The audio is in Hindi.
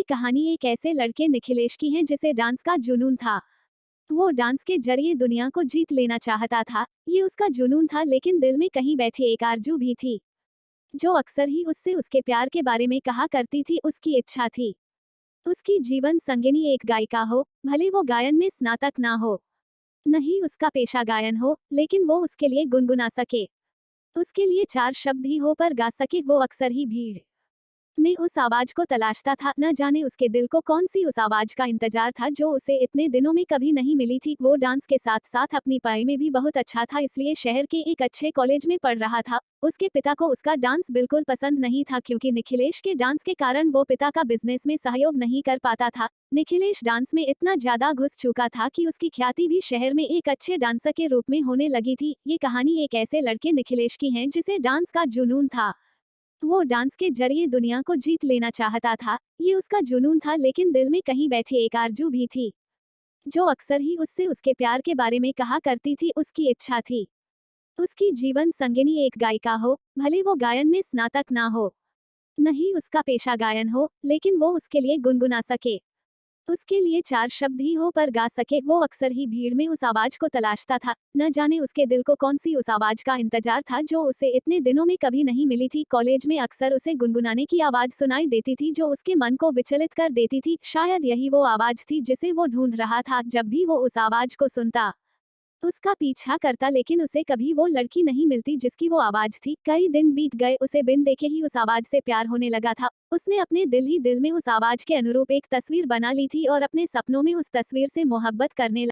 कहानी एक ऐसे लड़के निखिलेश की है जिसे डांस का जुनून था। वो डांस के जरिए दुनिया को जीत लेना चाहता था। ये उसका जुनून था, लेकिन दिल में कहीं बैठी एक आरज़ू भी थी जो अक्सर ही उससे उसके प्यार के बारे में कहा करती थी। उसकी इच्छा थी उसकी जीवन संगिनी एक गायिका हो, भले वो गायन में स्नातक ना हो। नहीं उसका पेशा गायन हो, लेकिन वो उसके लिए गुनगुना सके। उसके लिए चार शब्द ही हो पर गा सके। वो अक्सर ही भीड़ में उस आवाज को तलाशता था। न जाने उसके दिल को कौन सी उस आवाज का इंतजार था जो उसे इतने दिनों में कभी नहीं मिली थी। वो डांस के साथ साथ अपनी पढ़ाई में भी बहुत अच्छा था, इसलिए शहर के एक अच्छे कॉलेज में पढ़ रहा था। उसके पिता को उसका डांस बिल्कुल पसंद नहीं था, क्योंकि निखिलेश के डांस के कारण वो पिता का बिजनेस में सहयोग नहीं कर पाता था। निखिलेश डांस में इतना ज्यादा घुस चुका था कि उसकी ख्याति भी शहर में एक अच्छे डांसर के रूप में होने लगी थी। ये कहानी एक ऐसे लड़के निखिलेश की है जिसे डांस का जुनून था। वो डांस के जरिए दुनिया को जीत लेना चाहता था। ये उसका जुनून था, लेकिन दिल में कहीं बैठी एक आरज़ू भी थी जो अक्सर ही उससे उसके प्यार के बारे में कहा करती थी। उसकी इच्छा थी उसकी जीवन संगिनी एक गायिका हो, भले वो गायन में स्नातक ना हो। नहीं उसका पेशा गायन हो, लेकिन वो उसके लिए गुनगुना सके। उसके लिए चार शब्द ही हो पर गा सके। वो अक्सर ही भीड़ में उस आवाज को तलाशता था। न जाने उसके दिल को कौन सी उस आवाज का इंतजार था जो उसे इतने दिनों में कभी नहीं मिली थी। कॉलेज में अक्सर उसे गुनगुनाने की आवाज सुनाई देती थी जो उसके मन को विचलित कर देती थी। शायद यही वो आवाज थी जिसे वो ढूंढ रहा था। जब भी वो उस आवाज को सुनता, उसका पीछा करता, लेकिन उसे कभी वो लड़की नहीं मिलती जिसकी वो आवाज थी। कई दिन बीत गए, उसे बिन देखे ही उस आवाज से प्यार होने लगा था। उसने अपने दिल ही दिल में उस आवाज के अनुरूप एक तस्वीर बना ली थी और अपने सपनों में उस तस्वीर से मोहब्बत करने